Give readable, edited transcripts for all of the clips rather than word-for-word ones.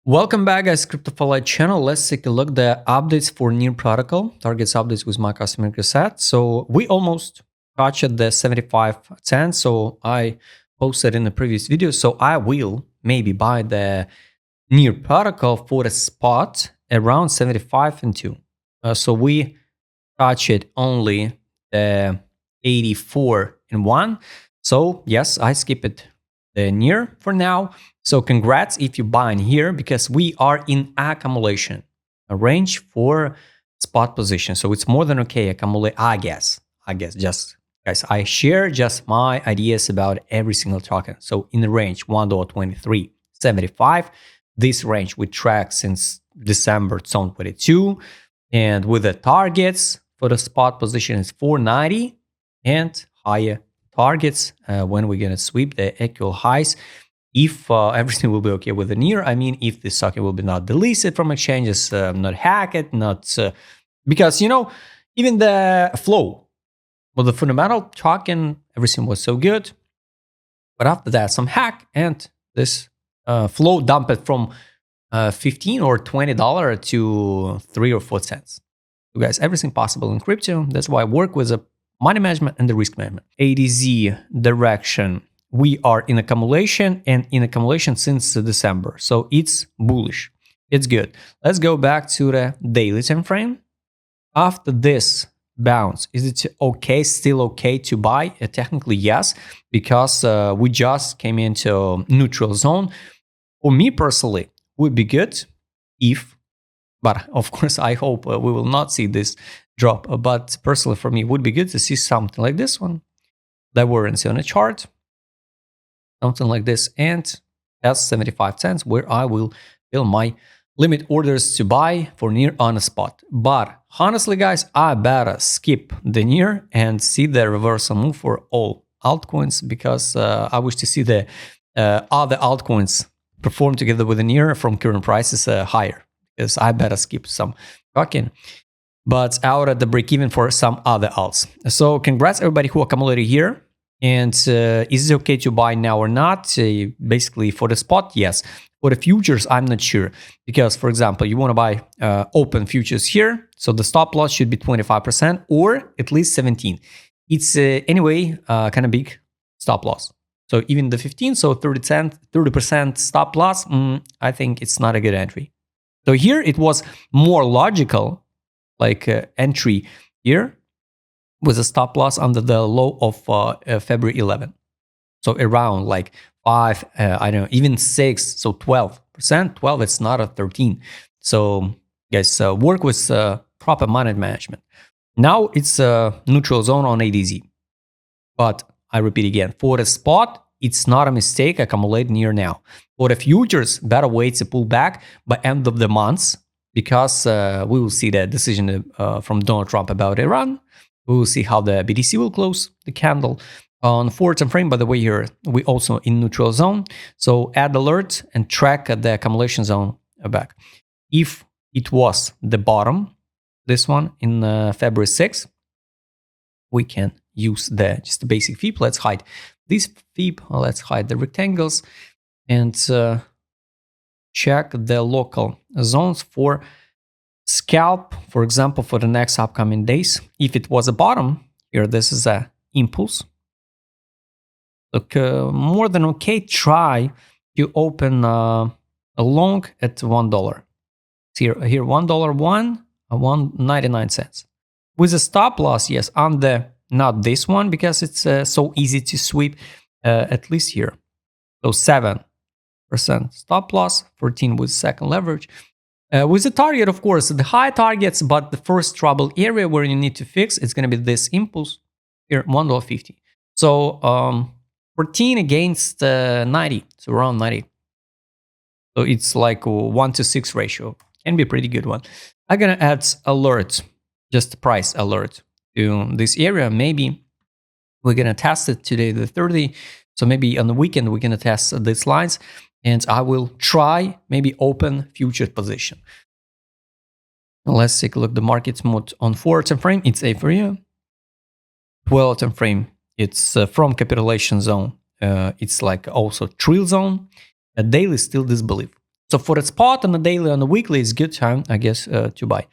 Welcome back, guys. CryptoFolite channel. Let's take a look at the updates for Near protocol. Targets updates with my customer set. So we almost touched the 75 cents. So I posted in the previous video. So I will maybe buy the Near protocol for the spot around 75 and 2. So we touched only the 84 and 1. So yes, I skip it the Near for now. So congrats if you buy in here because we are in accumulation, a range for spot position. So it's more than okay. Accumulate, I guess just guys, I share just my ideas about every single token. So in the range $1.2375, this range we track since December 2022, and with the targets for the spot position is 490 and higher targets when we're gonna sweep the actual highs. If everything will be okay with the Near, I mean, if the token will be not deleted from exchanges, not hacked, not because even the flow, well, the fundamental token, everything was so good, but after that, some hack and this flow dumped from $15 or $20 to 3 or 4 cents. So guys, everything possible in crypto. That's why I work with the money management and the risk management. ADZ direction. We are in accumulation and in accumulation since December. So it's bullish. It's good. Let's go back to the daily time frame. After this bounce, is it okay? Still okay to buy? Technically, yes, because we just came into neutral zone. For me personally, would be good if, but of course, I hope we will not see this drop. But personally, for me, it would be good to see something like this one that we're on a chart. Something like this, and that's 75 cents where I will fill my limit orders to buy for Near on a spot. But honestly, guys, I better skip the Near and see the reversal move for all altcoins because I wish to see the other altcoins perform together with the Near from current prices higher, because I better skip some token. But out at the break even for some other alts. So congrats everybody who accumulated here. And is it okay to buy now or not? Basically, for the spot, yes. For the futures, I'm not sure. Because, for example, you want to buy open futures here. So the stop loss should be 25% or at least 17. It's anyway kind of big stop loss. So even the 15, so 30% stop loss, I think it's not a good entry. So here it was more logical, like entry here, with a stop loss under the low of February 11. So around like 5, I don't know, even 6, so 12%. 12, it's not a 13. So guys, work with proper money management. Now it's a neutral zone on ADZ. But I repeat again, for the spot, it's not a mistake, accumulate Near now. For the futures, better wait to pull back by end of the month, because we will see the decision from Donald Trump about Iran. We will see how the BTC will close the candle. On 4 time frame, by the way, here we also in neutral zone. So add alert and track the accumulation zone back. If it was the bottom, this one in February 6th, we can use just the basic FIB. Let's hide this FIB. Let's hide the rectangles and check the local zones for scalp, for example, for the next upcoming days. If it was a bottom here, this is a impulse. Look, more than okay. Try to open a long at $1. Here $1.01, 1.99 cents with a stop loss. Yes, on the not this one because it's so easy to sweep. At least here, so 7% stop loss, 14 with second leverage. With the target, of course, the high targets, but the first trouble area where you need to fix, it's going to be this impulse here, $1.50. So 14 against 90, so around 90. So it's like a 1-to-6 ratio. Can be a pretty good one. I'm going to add alert, just price alert to this area. Maybe we're going to test it today, the 30. So maybe on the weekend, we're going to test these lines. And I will try maybe open future position. Let's take a look at the market mode on 4 time frame. It's A for you. 12 time frame. It's from capitulation zone. It's like also trill zone. A daily still disbelief. So for the spot on the daily, on the weekly, it's good time, I guess, to buy.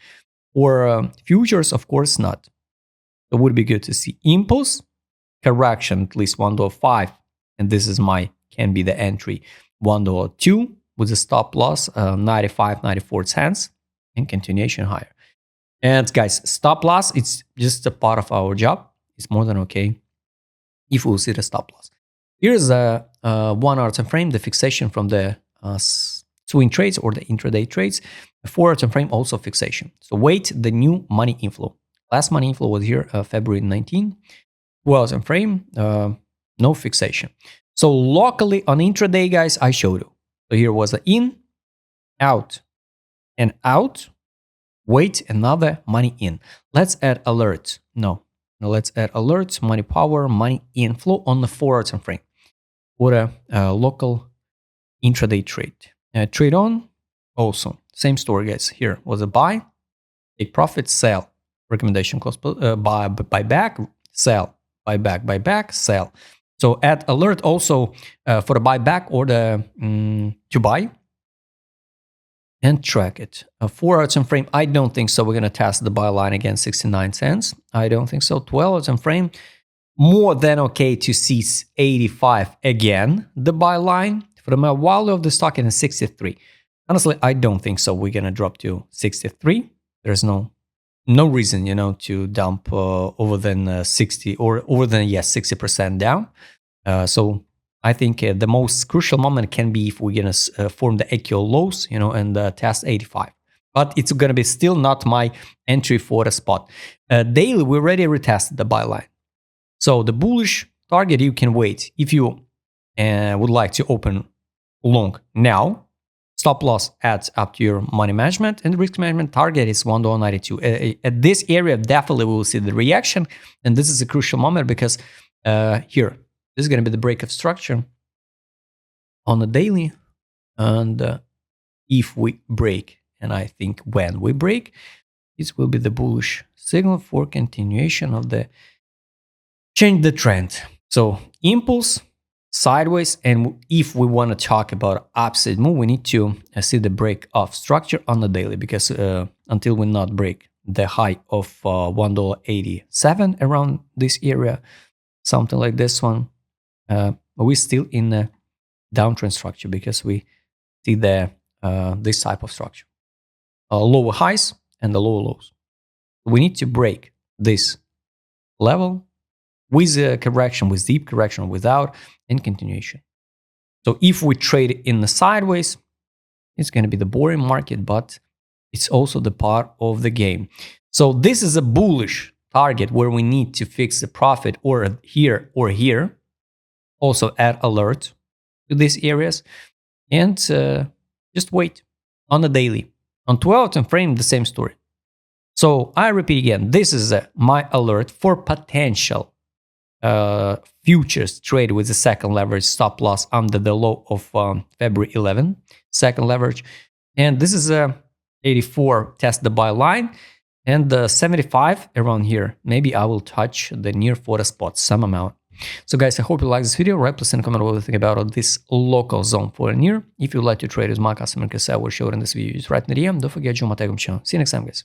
For futures, of course, not. It would be good to see impulse, correction, at least $1.05. And this is can be the entry, $1.02 with a stop loss, 95, 94 cents, and continuation higher. And guys, stop loss, it's just a part of our job. It's more than okay if we'll see the stop loss. Here's a 1 hour time frame, the fixation from the swing trades or the intraday trades. The 4 hour time frame, also fixation. So wait the new money inflow. Last money inflow was here, February 19. 2 hour time frame, no fixation. So locally on intraday, guys, I showed you. So here was the in, out, and out. Wait, another money in. Let's add alerts. No, let's add alerts, money power, money inflow on the 4 hour time frame. What a local intraday trade. Trade on, also same story, guys. Here was a buy, take profit, sell. Recommendation close, buy back, sell, buy back, sell. So add alert also for the buyback or the to buy. And track it. A 4 hour time frame, I don't think so. We're going to test the buy line again, 69 cents. I don't think so. 12 hour time frame, more than okay to see 85 again, the buy line. For the value of the stock in 63. Honestly, I don't think so. We're going to drop to 63. There's no reason, to dump over than 60 or over than, 60% down. So I think the most crucial moment can be if we're going to form the equal lows, and test 85. But it's going to be still not my entry for the spot. Daily, we already retested the buy line. So the bullish target, you can wait. If you would like to open long now, stop loss adds up to your money management, and the risk management target is $1.92. At this area, definitely we will see the reaction. And this is a crucial moment because here, this is going to be the break of structure on the daily. And if we break, and I think when we break, this will be the bullish signal for continuation of the change the trend. So impulse, sideways, and if we want to talk about upside move, we need to see the break of structure on the daily, because until we not break the high of $1.87 around this area, something like this one, we're still in a downtrend structure, because we see the this type of structure, lower highs and the lower lows. We need to break this level with a correction, with deep correction or without, and continuation. So if we trade in the sideways, it's going to be the boring market, but it's also the part of the game. So this is a bullish target where we need to fix the profit or here or here. Also add alert to these areas, and just wait on the daily. On 12 time frame, the same story. So I repeat again, this is my alert for potential futures trade with the second leverage stop loss under the low of February 11, second leverage. And this is a 84 test the buy line, and the 75 around here. Maybe I will touch the near 40 spot, some amount. So guys, I hope you like this video. Right, please send a comment what you think about this local zone for near. If you'd like to trade with my customer, because I will show it in this video, just write in the DM. Don't forget, join my Telegram channel. See you next time, guys.